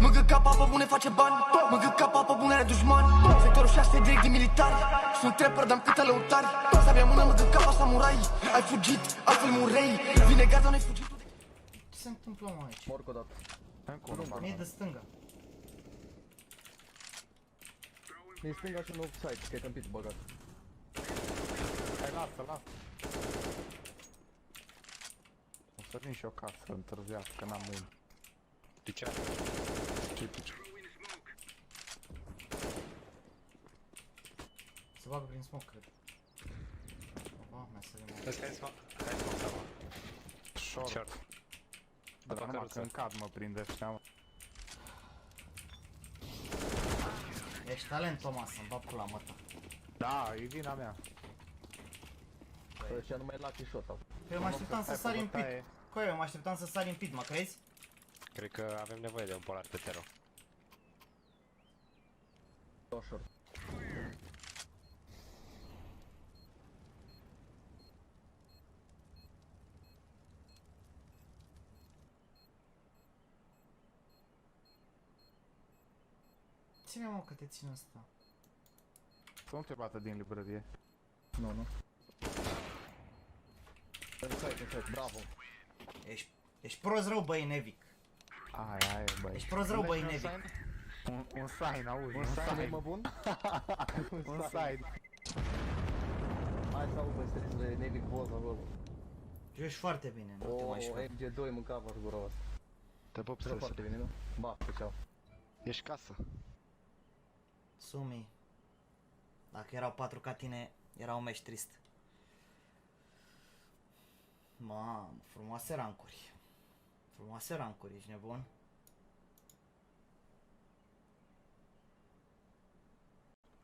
Mângă-capa pe bune face bani, mângă-capa pe bune are dușmani. Sectorul 6 direct din militari, sunt trapper, dar-mi câte lăutari. Sabia mână, mângă-capa samurai. Ai fugit, altfel murei. Vine gata, n-ai fugit. Ce se întâmplă, mă, aici? Morc o dată. Mie de stânga. Din stânga și un offside, că e câmpit băgat. Hai, lasă. O să vin și eu casă, întârziat, că n-am mâini. Picea. Ce pici? Se bagă prin smoke, cred. Opa, mi-a sărit mă. Hai smoke sau Short. Da, Dar numai când cad mă prinde ăștia, mă. Ești talent, Thomas, să-mi bag pula măta. Da, e vina mea. Ăștia nu mai lucky shot au. Eu mă așteptam să sari în pit. Coi, eu mă așteptam să sari în pit, mă crezi? Cred că avem nevoie de un polar pe tero. Două short. Ține mă că te țin ăsta. Să nu te bată din librărie. Nu. Inside, bravo. Ești prost rău, băi, Nevic. Aia, băi. Ești prost rău, băi, Nevic. Un sign, auzi, Un sign e mă bun? Un sign. Hai să aud, băi, străzi de Nevic Boz acolo. Joci foarte bine, nu te mai știu. MG2 mâncava și gura asta. Te pup Joc foarte bine, nu? Ba, pe ceau. Ești casă. Sumi. Dacă erau 4 ca tine, era un meci trist. Mamă, frumoase rancuri. Frumoase rancuri, ești nebun?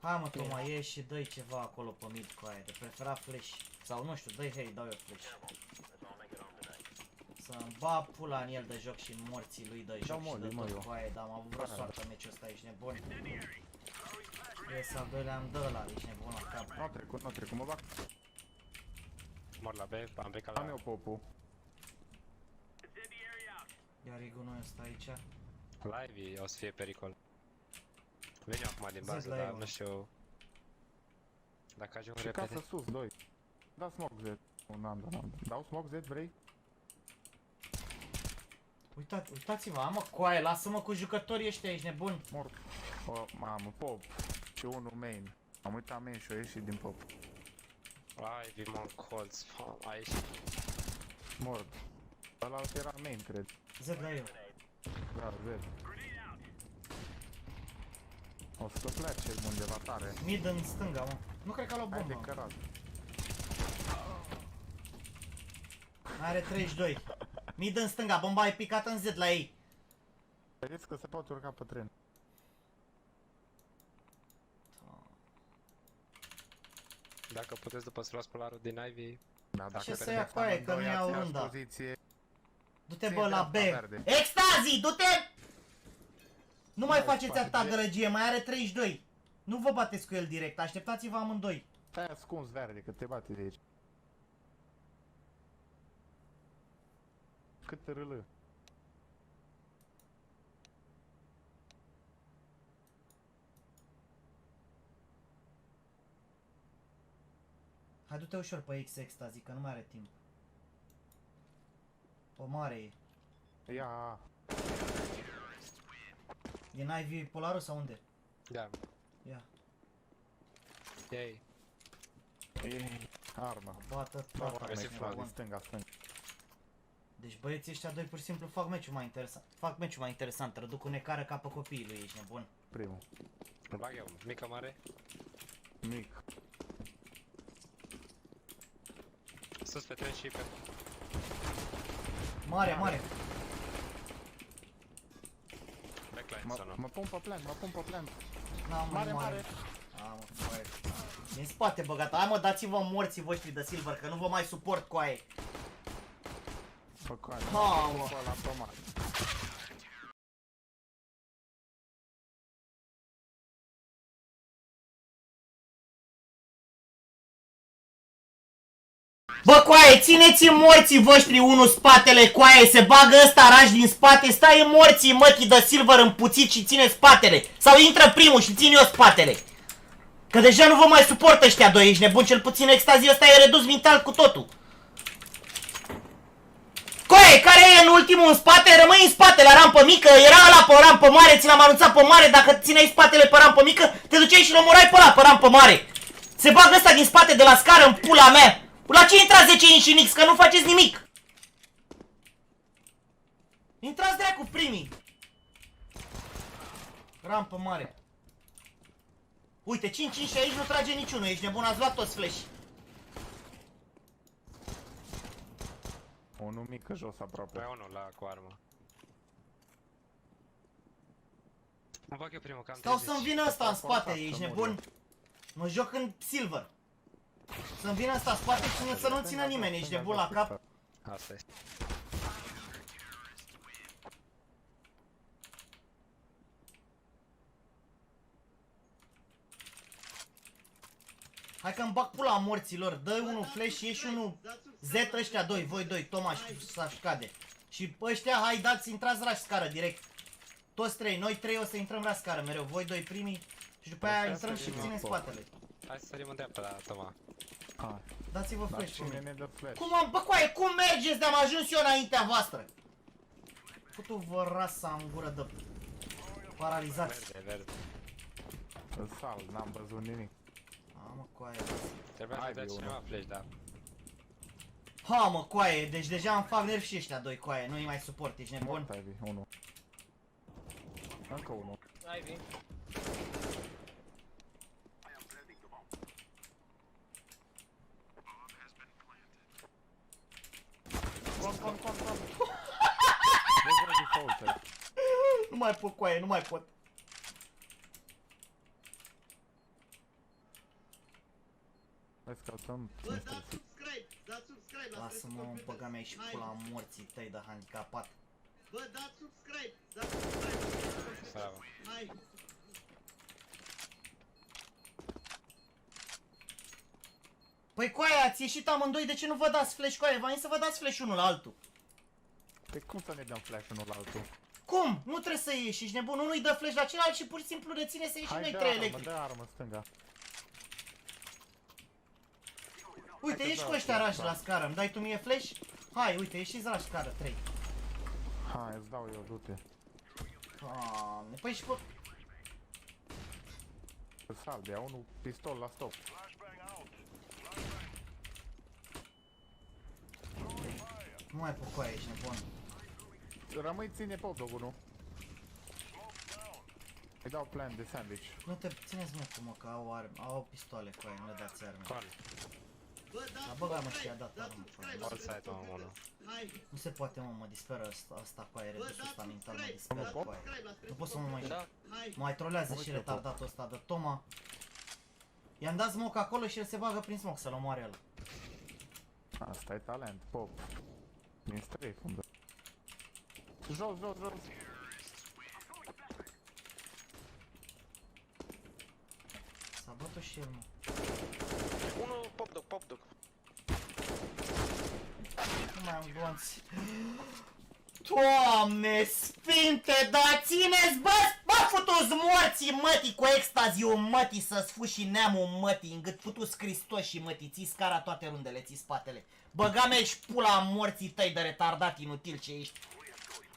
Hai mă, Toma, ieși și dă-i ceva acolo pe mid cu aia, de preferat flash. Sau nu știu, dă-i hei, dau eu flash. Să-mi bag pula în el de joc și în morții lui de joc și de tot cu aia, dar am avut vreo soartă meciul ăsta, ești nebun? Ies al doilea am dă ăla, ești nebun la cap. Nu trecut, mă bag. Mor la B, am plecat Am la... eu popul. Iar Igunul ăsta aici. La Ivy o să fie pericol. Veni acum din bază, la dar Ivy. nu știu... Dacă ajung Și repede... casă sus, 2. Da smoke Z. N-am. Dau smoke Z, vrei? Uitați-vă, mă, coaie, lasă-mă cu jucătorii ăștia, ești nebun. Mort. O, mamă, pop. Și unul main. Am uitat main și o ieșit din pop. Ivy, mă, colț, a ieșit. Mort. Ăla era main, cred. Z la eu. Da, Z. O să plece undeva tare. Mid în stânga, mă. Nu cred că a luat Hai de bombă. cărat. Are 32. Mid în stânga, bomba e picată în Z la ei. Vedeți că se poate urca pe tren. Dacă puteți după să luați polarul din Ivy... Da, dacă Ce să trebuie ia cu aia, că nu iau amândoi runda. poziție. Du-te bă la B. Verde. Extazi, du-te! Nu mai faceți spate, atâta ce? gălăgie, mai are 32. Nu vă bateți cu el direct, așteptați-vă amândoi. Stai ascuns verde, că te bate de aici. Cât râlă. Hai du-te ușor pe X Extazi, că nu mai are timp. O mare e. Ia. E în Ivy Polarul sau unde? Da. Ia. Ei. Ei. Armă. Bată Da, toată. găsit meci, flag. bun. Stânga. Deci băieții ăștia doi pur și simplu fac meciul mai interesant. Fac meciul mai interesant, răduc cu necară ca pe copiii lui, ești nebun. Primul. Îl bag eu, mică, mare. Mic. Sus pe tren și pe... Mare, mare. Backline sau nu? Mă pun pe plan. N-am Mare, mare. mare. A, mă, coaie. Din spate băgat. Hai mă, dați-vă morții voștri de silver, că nu vă mai suport coaie. Pe coane. Mamă. Pe la tomat. Bă, coaie, țineți morții voștri unul spatele, coaie, se bagă ăsta raj din spate, stai în morții mătii de silver împuțit și ține spatele. Sau intră primul și țin eu spatele. Că deja nu vă mai suportă ăștia doi, ești nebun, cel puțin extazii ăsta e redus mental cu totul. Coaie, care e în ultimul în spate, rămâi în spate la rampă mică, era ăla pe rampă mare, ți l-am anunțat pe mare, dacă țineai spatele pe rampă mică, te duceai și l-omorai pe ăla pe rampă mare. Se bagă ăsta din spate de la scară în pula mea. La ce intrați 10 inch în X, că nu faceți nimic? Intrați dracu primii. Rampă mare. Uite, 5 inch aici nu trage niciunul, ești nebun, ați luat toți flash. Unul mică jos aproape. Mai unul la cu armă. Mă fac eu primul, cam Stau 30. să-mi vină ăsta în spate, ești nebun? Mă joc în silver. Să-mi vină ăsta în spate și să nu țină nimeni, ești nebun la cap? Asta este. Hai că-mi bag pula morților, dă unul flash și ieși unul Z ăștia doi, voi doi, Toma și Sașcade. Și ăștia, hai dați, intrați raș scară direct. Toți trei, noi trei o să intrăm raș scară mereu, voi doi primii. Și după aia intrăm și ținem spatele. Hai să sărim în dreapta la Toma. Hai. Dați-vă Dar flash cine cum ne dă flash? Cum am, bă coaie, cum mergeți de-am ajuns eu înaintea voastră? Putu-vă rasa în gură de paralizați. Verde, verde. Îl sal, n-am văzut nimic. Ha mă coaie. Trebuia să dea cineva flash, da. Ha mă coaie, deci deja îmi fac nervi și ăștia doi coaie, nu-i mai suport, ești nebun? Mort Ivy, unul. Încă unul. Ivy. Con. Vezi default. Nu mai pot coaie, nu mai pot. Hai să căutăm Bă, cine dați stresit. subscribe, dați subscribe la Lasă-mă în băga mea și pula morții tăi de handicapat. Bă, dați subscribe, dați subscribe. Bravo. Hai. Păi coaie, ați ieșit amândoi, de ce nu vă dați flash coaie? V-am zis să vă dați flash unul la altul. Pe cum să ne dăm flash unul la altul? Cum? Nu trebuie să ieși, ești nebun, unul îi dă flash la celălalt și pur și simplu reține să ieșim noi trei electric. dă armă stânga. Uite, Hai că ieși dau cu ăștia flash, rași da. la scară, îmi dai tu mie flash? Hai, uite, ieșiți rași scară, 3. Hai, îți dau eu, du-te. Doamne, păi și pe... Îl sal, ia unul pistol la stop. Nu mai pot coaie, ești nebun. Rămâi, ține pe dog unul. Îi dau plan de sandwich. Nu te țineți mă cu mă, că au arme, au pistoale coaie, nu le dați arme. Con. Bă, dați La băga mă și subscribe, a dat dați armă, subscribe coaie. la All side, mă, unul. Hai. Nu se poate mă, mă disperă ăsta coaie, Bă, redusul dați ăsta mental, mă subscribe, disperă dați coaie. subscribe la Nu pot să mă mai... Da. Hai. Mă mai trolează Mă și uit eu, retardatul ăsta de Toma. I-am dat smoke acolo și el se bagă prin smoke să-l omoare ăla. Asta e talent, pop. Din strafe, unde? Jos. S-a bătut și el, mă. Unul pop dog. Nu mai am glonți. Doamne sfinte, dar țineți, bă, futu-ți morții, mătii, cu extaziu, mătii, să-ți fuși neamul, mătii, în gât futu-ți Cristoșii, mătii, ții scara toate rundele, ții spatele. Băga mea și pula morții tăi de retardat inutil ce ești.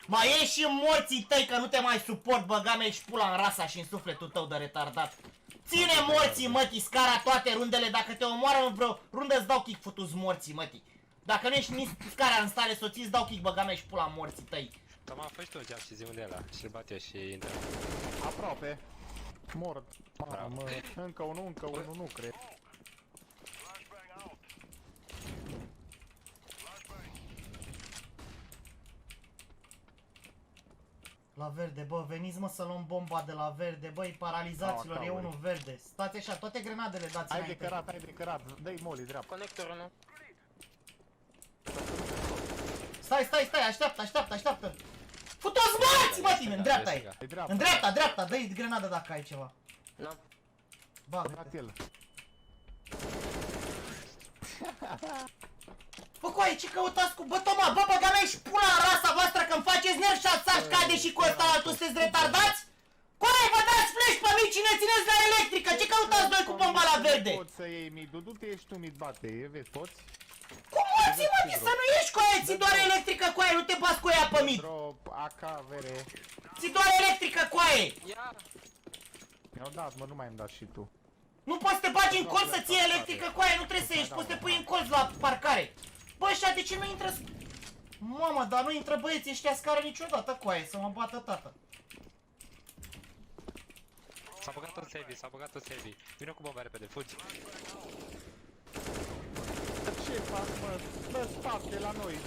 Mai ieși și morții tăi că nu te mai suport, băga mea și pula în rasa și în sufletul tău de retardat. Ține morții, mătii, scara toate rundele, dacă te omoară în vreo rundă îți dau kick, futu-ți morții, mătii. Dacă nu ești nici scara în stare să o ții, îți dau kick, băga mea și pula morții tăi. Toma, fă și tu un jump și zi unde e ăla. Și-l bat eu și intră. Aproape. Mort. Bravo. Mamă. Încă unul, nu cred. La verde, bă, veniți mă să luăm bomba de la verde, băi, paralizaților, e unul verde. Stați așa, toate grenadele dați Ai înainte. de cărat. Dă-i molly dreapta. Conectorul, nu? Stai, așteaptă. Futu-ți morți, mă, tine, în dreapta e. E dreapta. În dreapta, dă-i grenada dacă ai ceva. Nu. Bagă-te. Dat el. Bă, coaie, ce căutați cu... Bă, Toma, bă, băga mea și pula în rasa voastră când faceți nervi și ați cade și cu ăsta altul, sunteți retardați? Coaie, vă dați flash pe mici și ne țineți la electrică, ce căutați doi cu bomba la verde? Poți să iei mid-ul, du-te, ești tu mid bate, vezi, poți? Cum morții, mă, să nu ieși, coaie, ți doar electrică, coaie, nu te bați cu ea pe mid. Drop, AK, vere. Ți doar electrică, coaie. Ia! Mi-au dat, mă, nu mai îmi dat și tu. Nu poți să te bagi în colț să ții electrică, coaie, nu trebuie să ieși, poți să te pui în colț la parcare. Bă, ăștia, de ce nu intră... Mamă, dar nu intră băieții ăștia scară niciodată, coaie, să mă bată tata. S-a băgat un Sevi, s-a băgat un Sevi. Vino cu bomba repede, fugi. Ce fac, mă? Dă spate la noi.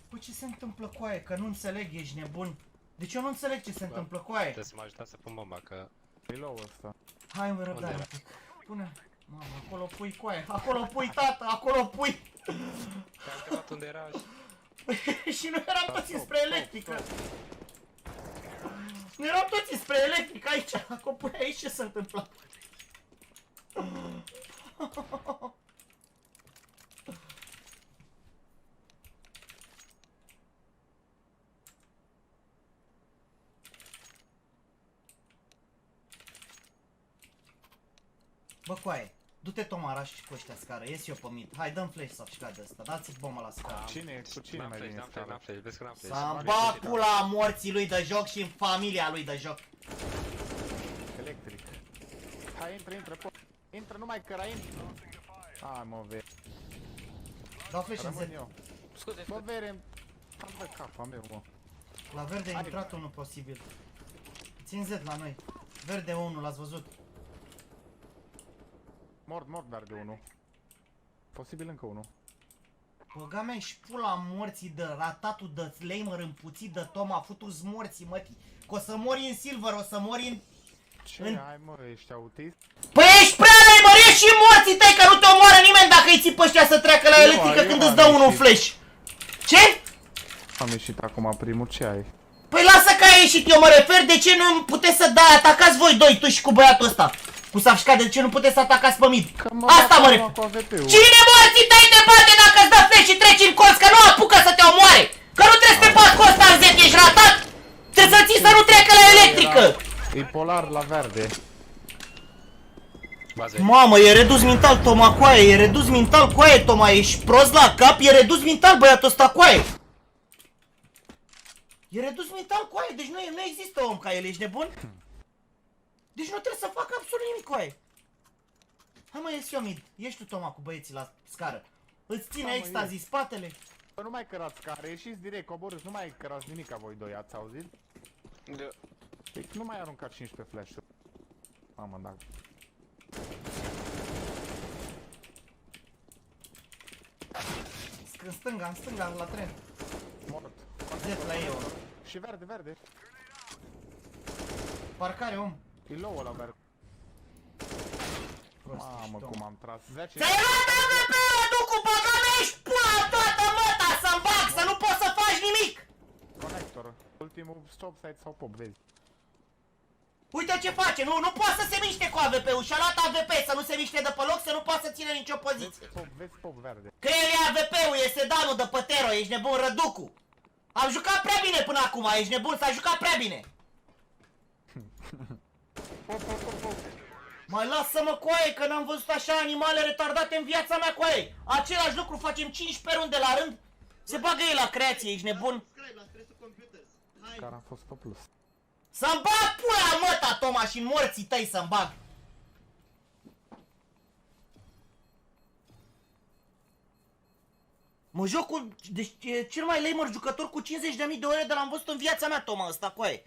Bă, ce se întâmplă, coaie, că nu înțeleg, ești nebun. Deci eu nu înțeleg ce se întâmplă, coaie. Trebuie să mă ajutați să pun bomba, că... E low ăsta. Hai, mă, răbdare Unde un pic. Pune. Mamă, acolo pui, coaie, acolo pui, tata, acolo pui. Te-am întrebat unde era Și nu eram toți spre electrică. Nu eram toți spre electrică aici, acolo pui aici, ce se întâmplă? Bă, coaie, du-te Tomara și cu ăștia scară, ies eu pe mid. Hai, dăm flash să șca de ăsta, dați bomba la scară. Cu cine N-am mai flash, vine n-am flash, scara? n-am flash, vezi că n-am flash. Să-mi bag pula morții lui de joc și în familia lui de joc. Electric. Hai, intră, intră numai căra, intră. Hai, mă, vere. Dau flash în Z. Rămân eu. Scuze, Bă, vere, am de capa meu, mă. La verde a intrat unul posibil. Țin Z la noi. Verde 1, l-ați văzut. Mort, dar de unul. Posibil încă unul. Băga mea și pula morții de ratatul de Slamer împuțit de Toma, futu-ți morții, mătii. Că o să mori în Silver, o să mori în... Ce ai, mă, ești autist? Păi ești prea nemărești și morții tăi, că nu te omoară nimeni dacă îi ții pe ăștia să treacă la electrică când îți dă unul flash. Ce? Am ieșit acum primul, ce ai? Păi lasă că ai ieșit, eu mă refer, de ce nu puteți să dai, atacați voi doi, tu și cu băiatul ăsta. Cu Safșca, de ce nu puteți să atacați pe mid? Asta mă refer. Cine morții tăi te bate dacă îți dă flash și treci în colț, că nu apucă să te omoare? Că nu trebuie să te bați cu ăsta în Z, ești ratat? Trebuie să ții să nu treacă la electrică. E polar la verde. Bază. Mamă, e redus mental, Toma, coaie, e redus mental, coaie, Toma, ești prost la cap, e redus mental, băiatul ăsta, coaie. E redus mental, coaie, deci nu există om ca el, ești nebun? Deci nu trebuie să facă absolut nimic, coaie. Hai mă, ies eu mid, ești tu, Toma, cu băieții la scară. Îți ține extazii spatele. Bă, nu mai cărați care, ieșiți direct, coborâți, nu mai cărați nimica voi doi, ați auzit? Da. Deci nu mai arunca 15 flash-uri. Mamă, da. În stânga, la tren. Mort. Z la ei, Și verde. parcare, om. E low la verde. Prost, Mamă, cum am tras. 10. ți-ai luat AVP-ul, tu cu băga mea, ești pula toată măta, să-mi bag, să nu poți să faci nimic. Conector. Ultimul stop site sau pop, vezi. Uite ce face, nu poate să se miște cu AVP-ul, și-a luat AVP să nu se miște de pe loc, să nu poată să țină nicio poziție. Vezi pop verde. Că el e AVP-ul, e sedanul de Pătero, ești nebun, Răducu. Am jucat prea bine până acum, ești nebun, s-a jucat prea bine. Pop. Mai lasă-mă, coaie, că n-am văzut așa animale retardate în viața mea, coaie. Același lucru, facem 15 runde la rând, se bagă ei la creație, ești nebun. Subscribe la Stresul Computers. Hai! Care a fost pe plus. Să-mi bag pula măta, Toma, și în morții tăi să-mi bag. Mă joc cu... Deci e cel mai lamer jucător cu 50.000 de ore de l-am văzut în viața mea, Toma, ăsta, coaie.